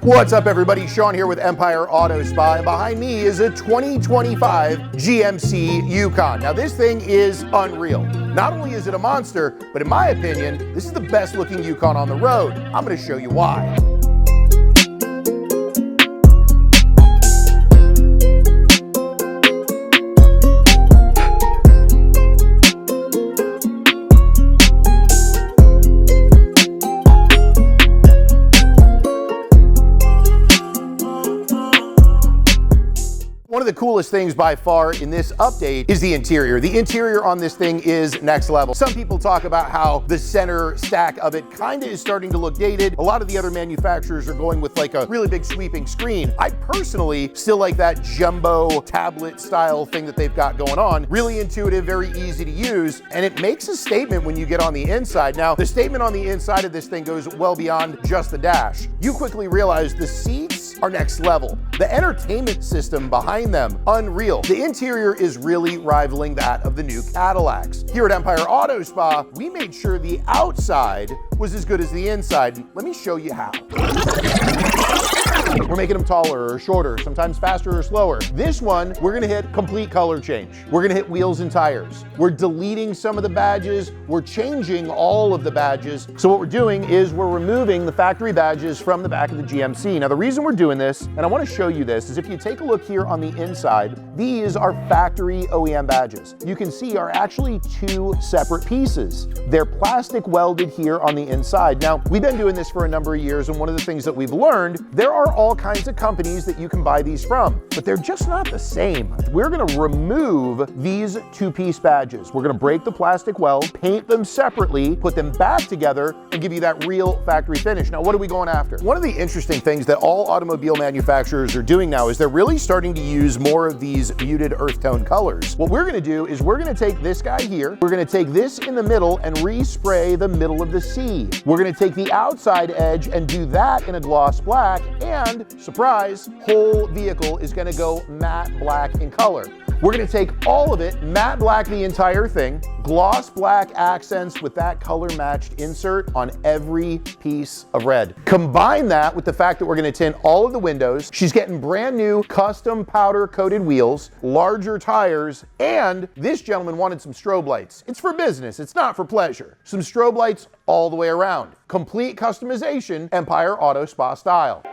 What's up, everybody? Sean here with Empire Auto Spa, and behind me is a 2025 GMC Yukon. Now, this thing is unreal. Not only is it a monster, but in my opinion, this is the best looking Yukon on the road. I'm going to show you why. One of the coolest things by far in this update is the interior. The interior on this thing is next level. Some people talk about how the center stack of it kind of is starting to look dated. A lot of the other manufacturers are going with like a really big sweeping screen. I personally still like that jumbo tablet style thing that they've got going on. Really intuitive, very easy to use, and it makes a statement when you get on the inside. Now, the statement on the inside of this thing goes well beyond just the dash. You quickly realize the seats are next level. The entertainment system behind them, unreal. The interior is really rivaling that of the new Cadillacs. Here at Empire Auto Spa, we made sure the outside was as good as the inside. Let me show you how. We're making them taller or shorter, sometimes faster or slower. This one, we're gonna hit complete color change. We're gonna hit wheels and tires. We're deleting some of the badges. We're changing all of the badges. So what we're doing is we're removing the factory badges from the back of the GMC. Now, the reason we're doing this, and I wanna show you this, is if you take a look here on the inside, these are factory OEM badges. You can see are actually two separate pieces. They're plastic welded here on the inside. Now, we've been doing this for a number of years, and one of the things that we've learned, there are all kinds of companies that you can buy these from, but they're just not the same. We're gonna remove these two-piece badges. We're gonna break the plastic weld, paint them separately, put them back together, and give you that real factory finish. Now, what are we going after? One of the interesting things that all automobile manufacturers are doing now is they're really starting to use more of these muted earth tone colors. What we're gonna do is we're gonna take this guy here, we're gonna take this in the middle and respray the middle of the C. We're gonna take the outside edge and do that in a gloss black, and surprise, whole vehicle is gonna go matte black in color. We're gonna take all of it, matte black the entire thing, gloss black accents with that color matched insert on every piece of red. Combine that with the fact that we're gonna tint all of the windows. She's getting brand new custom powder coated wheels, larger tires, and this gentleman wanted some strobe lights. It's for business, it's not for pleasure. Some strobe lights all the way around. Complete customization, Empire Auto Spa style.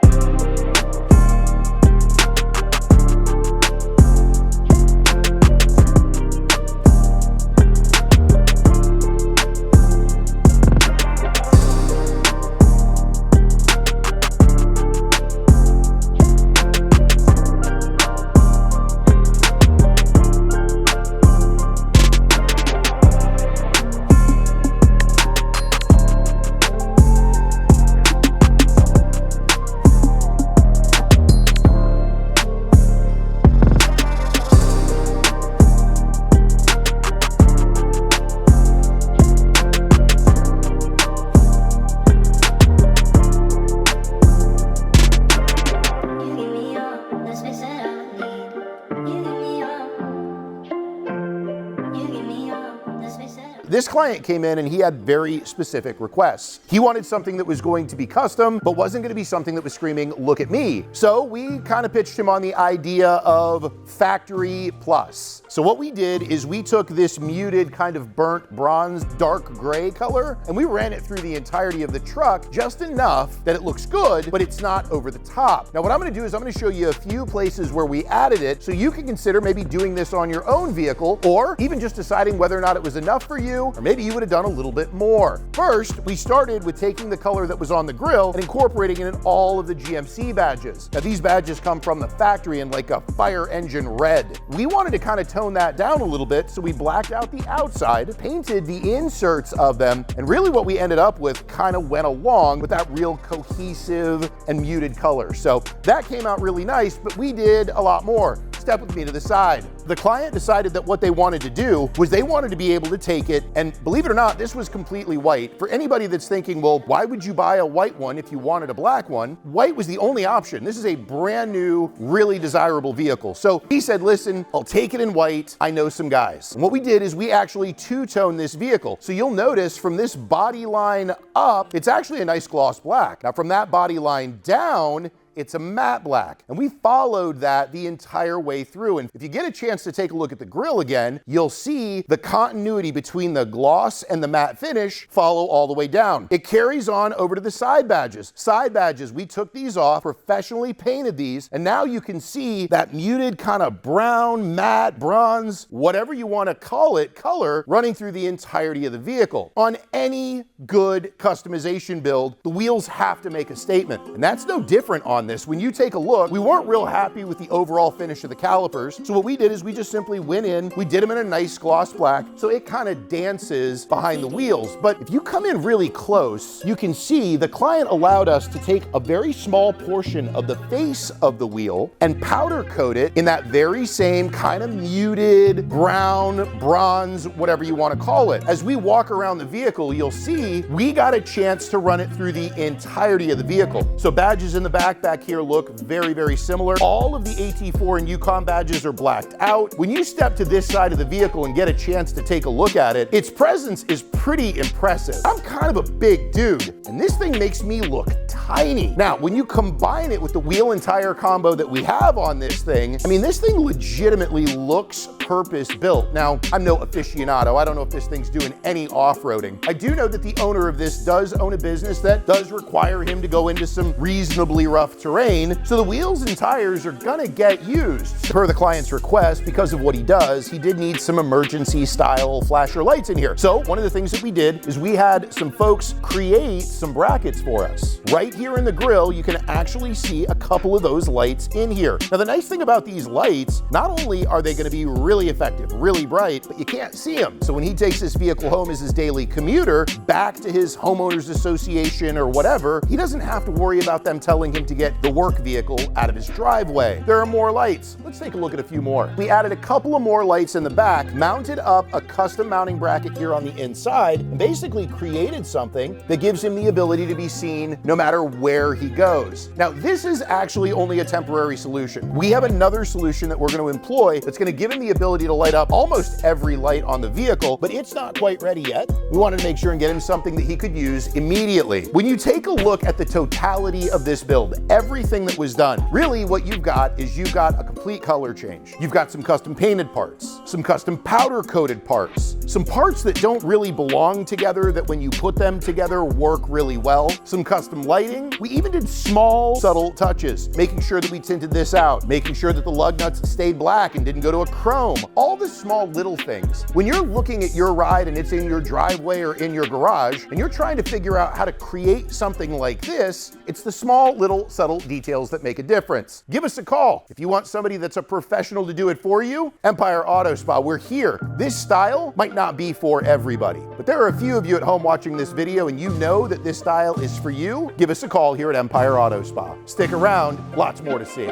This client came in and he had very specific requests. He wanted something that was going to be custom, but wasn't going to be something that was screaming, look at me. So we kind of pitched him on the idea of factory plus. So what we did is we took this muted kind of burnt bronze, dark gray color, and we ran it through the entirety of the truck just enough that it looks good, but it's not over the top. Now, what I'm going to do is I'm going to show you a few places where we added it so you can consider maybe doing this on your own vehicle, or even just deciding whether or not it was enough for you, or maybe you would have done a little bit more. First, we started with taking the color that was on the grille and incorporating it in all of the GMC badges. Now, these badges come from the factory in like a fire engine red. We wanted to kind of tone that down a little bit, so we blacked out the outside, painted the inserts of them, and really what we ended up with kind of went along with that real cohesive and muted color. So that came out really nice, but we did a lot more. Step with me to the side. the client decided that what they wanted to do was they wanted to be able to take it, and believe it or not, this was completely white. For anybody that's thinking, well, why would you buy a white one if you wanted a black one? White was the only option. This is a brand new, really desirable vehicle. So he said, listen, I'll take it in white. I know some guys. And what we did is we actually two-toned this vehicle. So you'll notice from this body line up, it's actually a nice gloss black. Now from that body line down, it's a matte black. And we followed that the entire way through. And if you get a chance to take a look at the grille again, you'll see the continuity between the gloss and the matte finish follow all the way down. It carries on over to the side badges. Side badges, we took these off, professionally painted these, and now you can see that muted kind of brown, matte, bronze, whatever you want to call it, color running through the entirety of the vehicle. On any good customization build, the wheels have to make a statement. And that's no different on this. When you take a look, we weren't real happy with the overall finish of the calipers. So what we did is we just simply went in, we did them in a nice gloss black, so it kind of dances behind the wheels. But if you come in really close, you can see the client allowed us to take a very small portion of the face of the wheel and powder coat it in that very same kind of muted brown, bronze, whatever you want to call it. As we walk around the vehicle, you'll see we got a chance to run it through the entirety of the vehicle. So badges in the back here look very, very similar. All of the AT4 and Yukon badges are blacked out. When you step to this side of the vehicle and get a chance to take a look at it, its presence is pretty impressive. I'm kind of a big dude, and this thing makes me look tiny. Now, when you combine it with the wheel and tire combo that we have on this thing, I mean, this thing legitimately looks purpose-built. Now, I'm no aficionado. I don't know if this thing's doing any off-roading. I do know that the owner of this does own a business that does require him to go into some reasonably rough terrain, so the wheels and tires are gonna get used. Per the client's request, because of what he does, he did need some emergency style flasher lights in here. So one of the things that we did is we had some folks create some brackets for us. Right here in the grille, you can actually see a couple of those lights in here. Now the nice thing about these lights, not only are they gonna be really effective, really bright, but you can't see them. So when he takes this vehicle home as his daily commuter, back to his homeowners association or whatever, he doesn't have to worry about them telling him to get the work vehicle out of his driveway. There are more lights. Let's take a look at a few more. We added a couple of more lights in the back, mounted up a custom mounting bracket here on the inside, and basically created something that gives him the ability to be seen no matter where he goes. Now, this is actually only a temporary solution. We have another solution that we're going to employ that's going to give him the ability to light up almost every light on the vehicle, but it's not quite ready yet. We wanted to make sure and get him something that he could use immediately. When you take a look at the totality of this build, everything that was done, really what you've got is you've got a complete color change. You've got some custom painted parts, some custom powder coated parts, some parts that don't really belong together that when you put them together work really well, some custom lighting. We even did small subtle touches, making sure that we tinted this out, making sure that the lug nuts stayed black and didn't go to a chrome. All the small little things. When you're looking at your ride and it's in your driveway or in your garage and you're trying to figure out how to create something like this, it's the small little subtle details that make a difference. Give us a call. If you want somebody that's a professional to do it for you, Empire Auto Spa, we're here. This style might not be for everybody, but there are a few of you at home watching this video and you know that this style is for you. Give us a call here at Empire Auto Spa. Stick around, lots more to see.